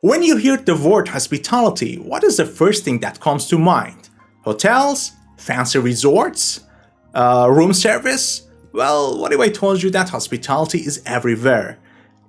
When you hear the word hospitality, what is the first thing that comes to mind? Hotels? Fancy resorts? Room service? Well, what if I told you that hospitality is everywhere?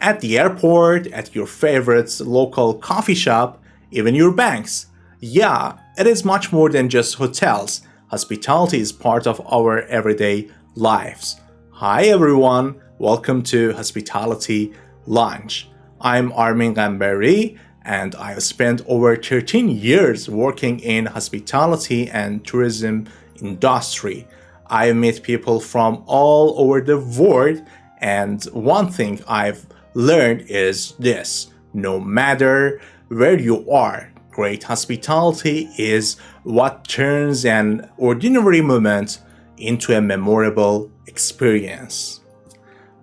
At the airport, at your favorite local coffee shop, even your banks. Yeah, it is much more than just hotels. Hospitality is part of our everyday lives. Hi everyone, welcome to Hospitality Lunch. I'm Armin Ghanbari, and I've spent over 13 years working in hospitality and tourism industry. I meet people from all over the world, and one thing I've learned is this: no matter where you are, great hospitality is what turns an ordinary moment into a memorable experience.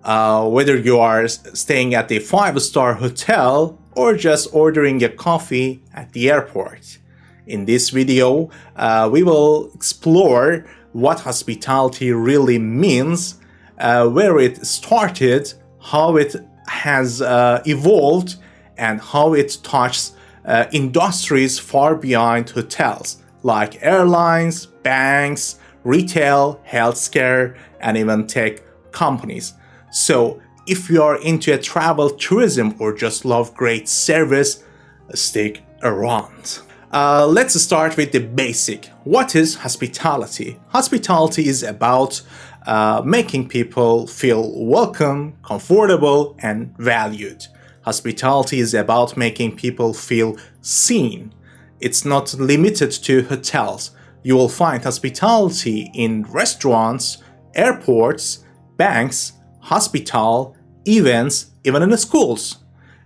Whether you are staying at a five-star hotel or just ordering a coffee at the airport. In this video, we will explore what hospitality really means, where it started, how it has evolved, and how it touches industries far beyond hotels, like airlines, banks, retail, healthcare, and even tech companies. So, if you are into a travel tourism or just love great service, stick around. Let's start with the basic. What is hospitality? Hospitality is about making people feel welcome, comfortable, and valued. Hospitality is about making people feel seen. It's not limited to hotels. You will find hospitality in restaurants, airports, banks, hospital, events, even in the schools.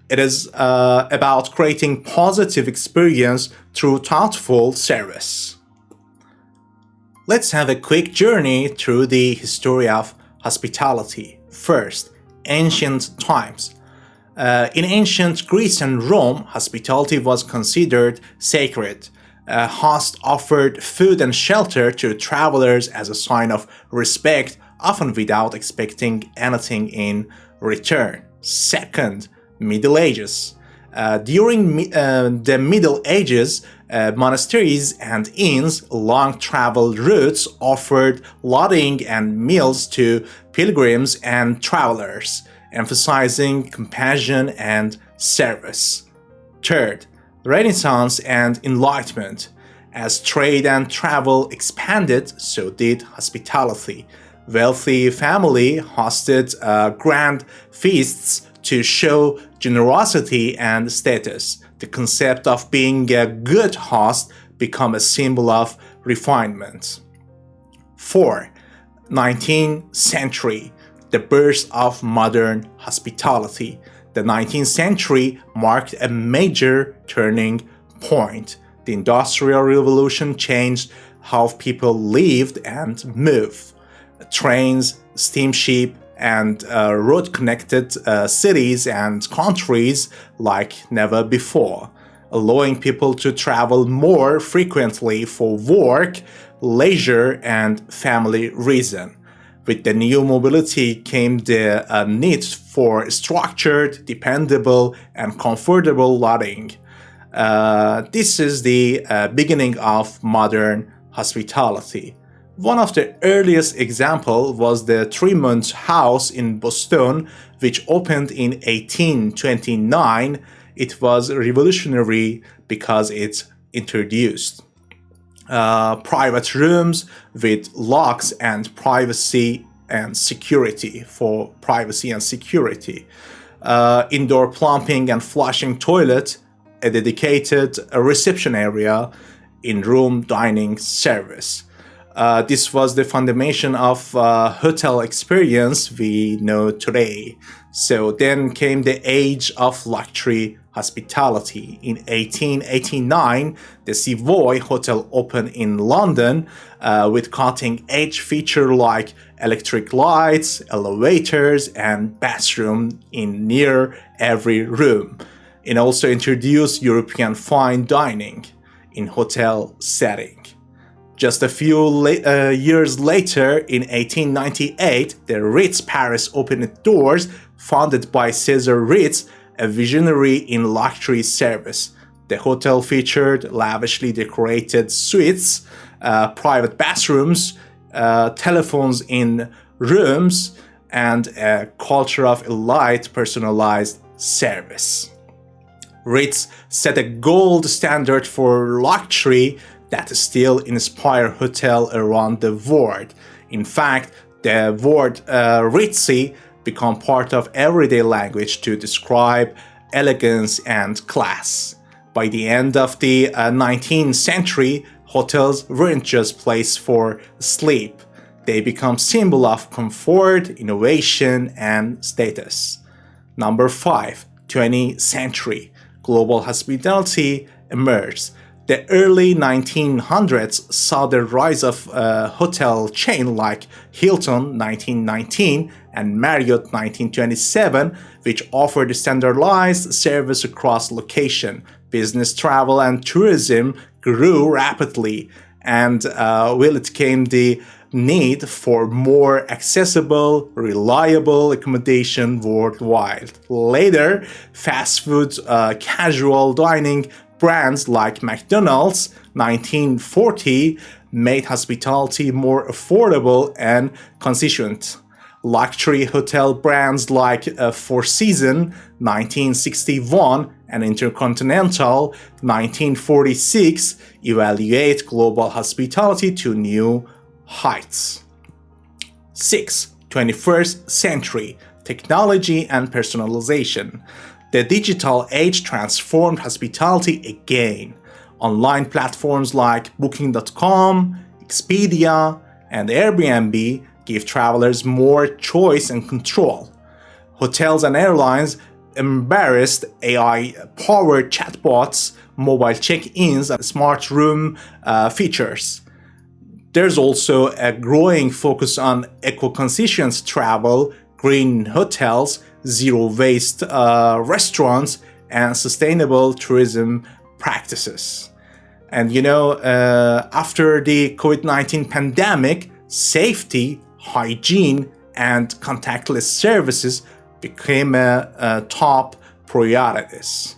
It is about creating positive experience through thoughtful service. Let's have a quick journey through the history of hospitality. First, ancient times. In ancient Greece and Rome, hospitality was considered sacred. A host offered food and shelter to travelers as a sign of respect, often without expecting anything in return. Second, Middle Ages. During the Middle Ages, monasteries and inns, long travel routes, offered lodging and meals to pilgrims and travelers, emphasizing compassion and service. Third, Renaissance and Enlightenment. As trade and travel expanded, so did hospitality. Wealthy family hosted grand feasts to show generosity and status. The concept of being a good host became a symbol of refinement. 4. 19th century, the birth of modern hospitality. The 19th century marked a major turning point. The Industrial Revolution changed how people lived and moved. Trains, steamship, and road-connected cities and countries like never before, allowing people to travel more frequently for work, leisure, and family reason. With the new mobility came the need for structured, dependable, and comfortable lodging. This is the beginning of modern hospitality. One of the earliest examples was the Tremont House in Boston, which opened in 1829. It was revolutionary because it introduced private rooms with locks and privacy and security for privacy and security, indoor plumbing and flushing toilet, a dedicated reception area, in-room dining service. This was the foundation of hotel experience we know today. So then came the age of luxury hospitality. In 1889, the Savoy Hotel opened in London with cutting-edge features like electric lights, elevators, and bathroom in near every room. It also introduced European fine dining in hotel setting. Just a few years later, in 1898, the Ritz Paris opened its doors, founded by Cesar Ritz, a visionary in luxury service. The hotel featured lavishly decorated suites, private bathrooms, telephones in rooms, and a culture of elite personalized service. Ritz set a gold standard for luxury that still inspires hotels around the world. In fact, the word ritzy became part of everyday language to describe elegance and class. By the end of the 19th century, hotels weren't just places for sleep. They become symbol of comfort, innovation, and status. Number 5, 20th century. Global hospitality emerged. The early 1900s saw the rise of hotel chains like Hilton 1919 and Marriott 1927, which offered standardized service across location. Business travel and tourism grew rapidly, and it came the need for more accessible, reliable accommodation worldwide. Later, fast food, casual dining brands like McDonald's 1940 made hospitality more affordable and consistent. Luxury hotel brands like Four Seasons 1961 and Intercontinental 1946 evaluate global hospitality to new heights. 6. 21st century. Technology and personalization. The digital age transformed hospitality again. Online platforms like Booking.com, Expedia, and Airbnb give travelers more choice and control. Hotels and airlines embraced AI-powered chatbots, mobile check-ins, and smart room features. There's also a growing focus on eco-conscious travel, green hotels, zero-waste restaurants, and sustainable tourism practices. And after the COVID-19 pandemic, safety, hygiene, and contactless services became a top priorities.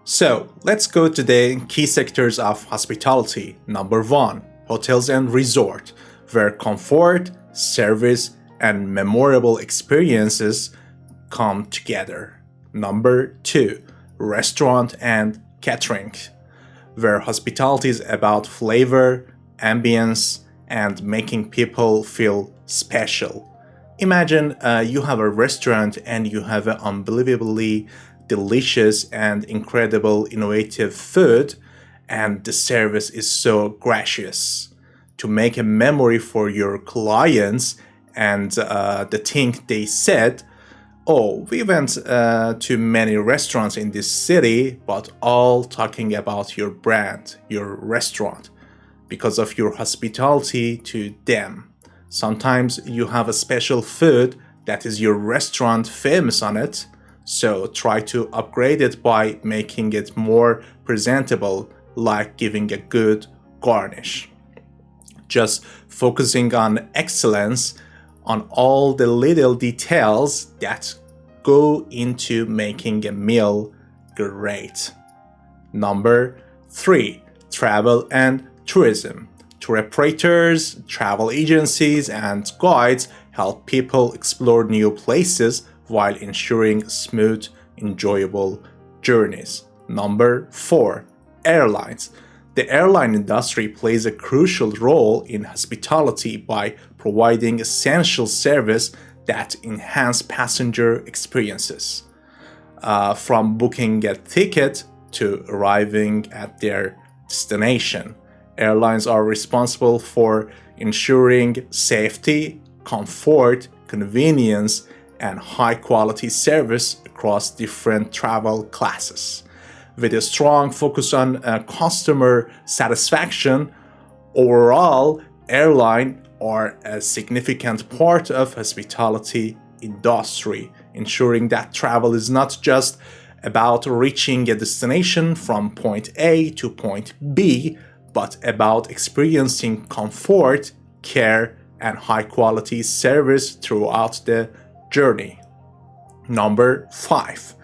So let's go to the key sectors of hospitality. Number 1, hotels and resort, where comfort, service, and memorable experiences come together. Number 2, restaurant and catering, where hospitality is about flavor, ambience, and making people feel special. Imagine you have a restaurant and you have an unbelievably delicious and incredible innovative food, and the service is so gracious. To make a memory for your clients, and the thing they said, "Oh, we went to many restaurants in this city, but all talking about your brand, your restaurant, because of your hospitality to them." Sometimes you have a special food that is your restaurant famous on it, so try to upgrade it by making it more presentable, like giving a good garnish. Just focusing on excellence, on all the little details that go into making a meal great. Number 3, travel and tourism. Tour operators, travel agencies, and guides help people explore new places while ensuring smooth, enjoyable journeys. Number 4, airlines. The airline industry plays a crucial role in hospitality by providing essential service that enhance passenger experiences. From booking a ticket to arriving at their destination, airlines are responsible for ensuring safety, comfort, convenience, and high-quality service across different travel classes. With a strong focus on customer satisfaction, overall, airlines are a significant part of hospitality industry, ensuring that travel is not just about reaching a destination from point A to point B, but about experiencing comfort, care, and high-quality service throughout the journey. Number 5,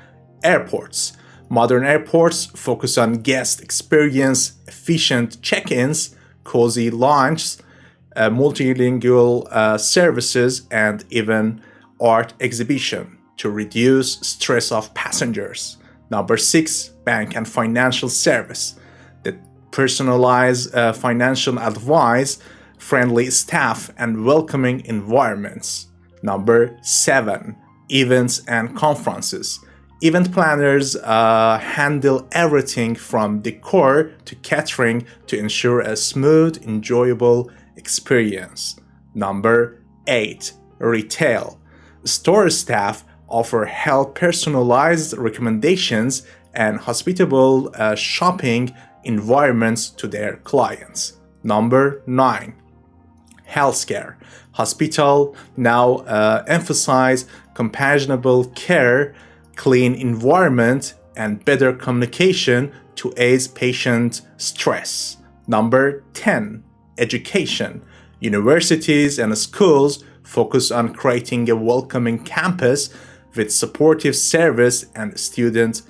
Airports. Modern airports focus on guest experience, efficient check-ins, cozy lounges, multilingual services, and even art exhibition to reduce stress of passengers. Number 6, bank and financial service. The personalized financial advice, friendly staff, and welcoming environments. Number 7, events and conferences. Event planners handle everything from decor to catering to ensure a smooth, enjoyable experience. Number 8, retail. Store staff offer help, personalized recommendations, and hospitable shopping environments to their clients. Number 9, healthcare. Hospital now emphasize compassionable care, clean environment, and better communication to ease patient stress. Number 10, education. Universities and schools focus on creating a welcoming campus with supportive service and student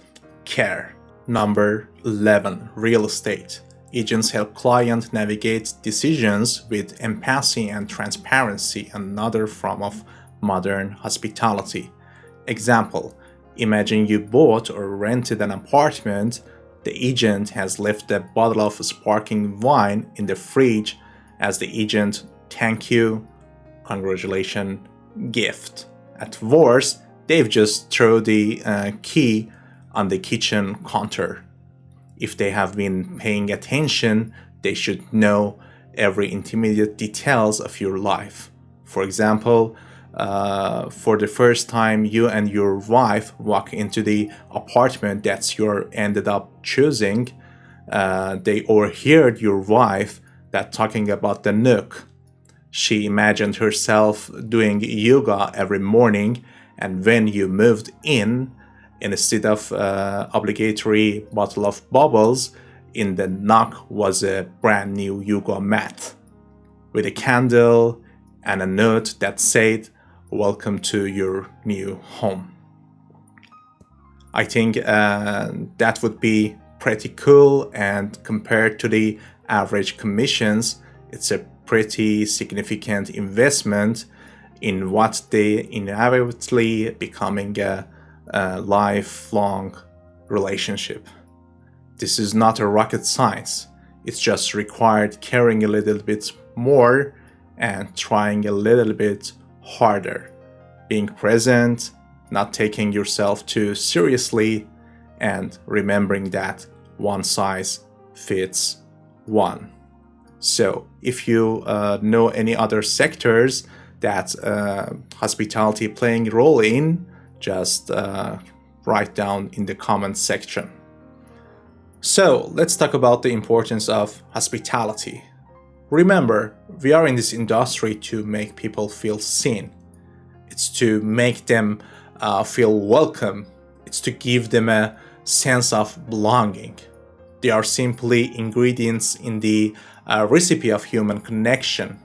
care. Number 11, real estate. Agents help clients navigate decisions with empathy and transparency, another form of modern hospitality. Example, imagine you bought or rented an apartment. The agent has left a bottle of sparkling wine in the fridge as the agent thank you, congratulations, gift. At worst, they've just thrown the key on the kitchen counter. If they have been paying attention, they should know every intermediate details of your life. For example, for the first time you and your wife walk into the apartment that you ended up choosing, they overheard your wife that talking about the nook. She imagined herself doing yoga every morning, and when you moved in, instead of obligatory bottle of bubbles, in the nook was a brand new yoga mat with a candle and a note that said, "Welcome to your new home." I think that would be pretty cool, and compared to the average commissions, it's a pretty significant investment in what they inevitably becoming a lifelong relationship. This is not a rocket science. It's just required caring a little bit more and trying a little bit harder, being present, not taking yourself too seriously, and remembering that one size fits one. So if you know any other sectors that hospitality playing a role in, just write down in the comment section. So let's talk about the importance of hospitality. Remember, we are in this industry to make people feel seen. It's to make them feel welcome. It's to give them a sense of belonging. They are simply ingredients in the recipe of human connection.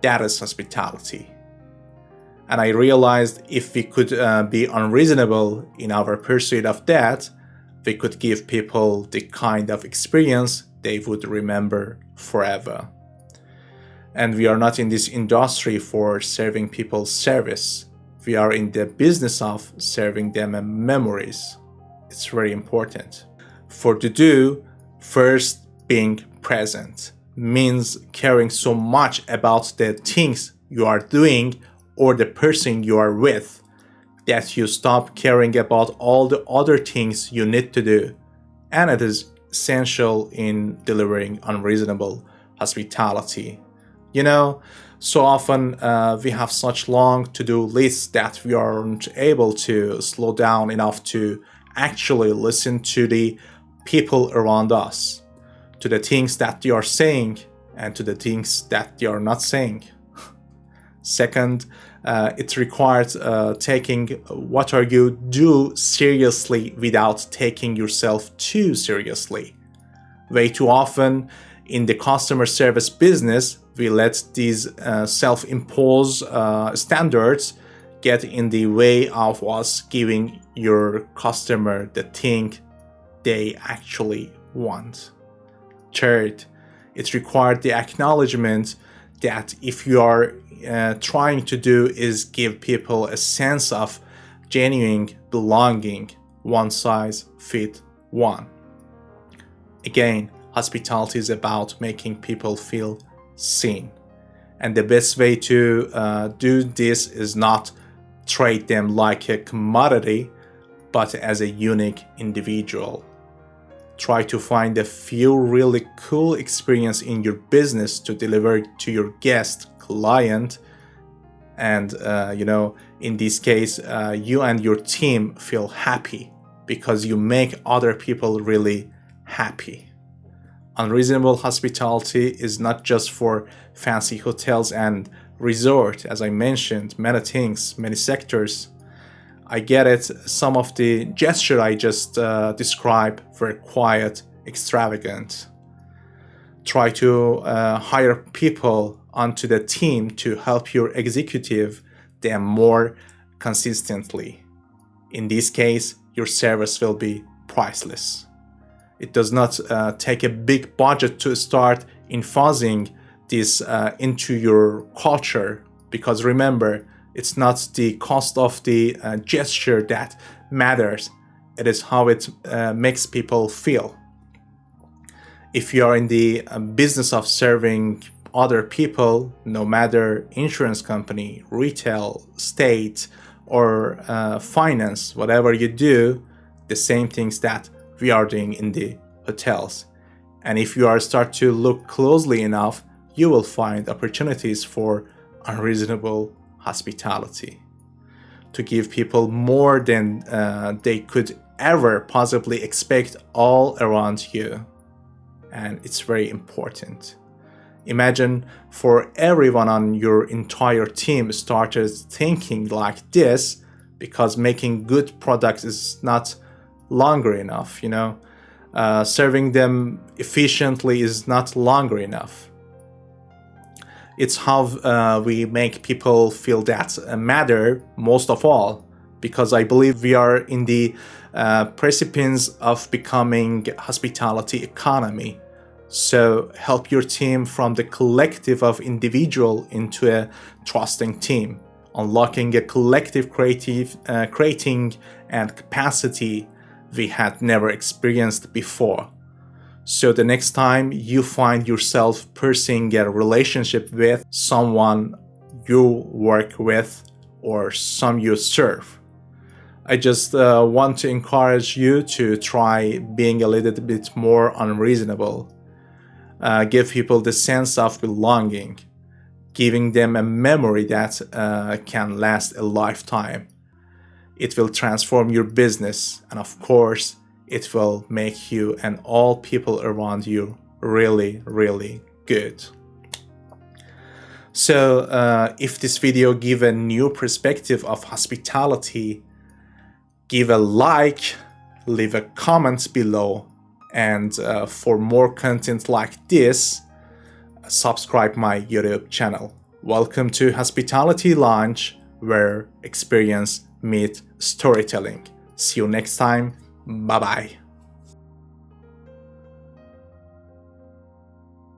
That is hospitality. And I realized if we could be unreasonable in our pursuit of that, we could give people the kind of experience they would remember forever. And we are not in this industry for serving people service. We are in the business of serving them memories. It's very important. For to do, first being present means caring so much about the things you are doing or the person you are with that you stop caring about all the other things you need to do. And it is essential in delivering unreasonable hospitality. You know, so often we have such long to-do lists that we aren't able to slow down enough to actually listen to the people around us, to the things that they are saying and to the things that they are not saying. Second, it requires taking what are you do seriously without taking yourself too seriously. Way too often in the customer service business, we let these self-imposed standards get in the way of us giving your customer the thing they actually want. Third, it required the acknowledgement that if you are trying to do is give people a sense of genuine belonging, one size fits one. Again, hospitality is about making people feel seen. And the best way to do this is not treat them like a commodity, but as a unique individual. Try to find a few really cool experience in your business to deliver to your guest, client, and in this case, you and your team feel happy because you make other people really happy. Unreasonable hospitality is not just for fancy hotels and resort, as I mentioned, many things, many sectors. I get it, some of the gesture I just described were quite extravagant. Try to hire people onto the team to help your executive them more consistently. In this case, your service will be priceless. It does not take a big budget to start infusing this into your culture, because remember, it's not the cost of the gesture that matters. It is how it makes people feel. If you are in the business of serving other people, no matter insurance company, retail, state, or finance, whatever you do, the same things that we are doing in the hotels. And if you are start to look closely enough, you will find opportunities for unreasonable hospitality, to give people more than they could ever possibly expect all around you. And it's very important. Imagine for everyone on your entire team started thinking like this, because making good products is not longer enough, serving them efficiently is not longer enough. It's how we make people feel that matter most of all, because I believe we are in the precipice of becoming hospitality economy. So help your team from the collective of individual into a trusting team, unlocking a collective creating and capacity we had never experienced before. So the next time you find yourself pursuing a relationship with someone you work with or some you serve, I just want to encourage you to try being a little bit more unreasonable. Give people the sense of belonging, giving them a memory that can last a lifetime. It will transform your business, and of course, it will make you and all people around you really, really good. So if this video give a new perspective of hospitality, give a like, leave a comment below, and for more content like this, subscribe my YouTube channel. Welcome to Hospitality Lounge, where experience meets storytelling. See you next time. Bye-bye.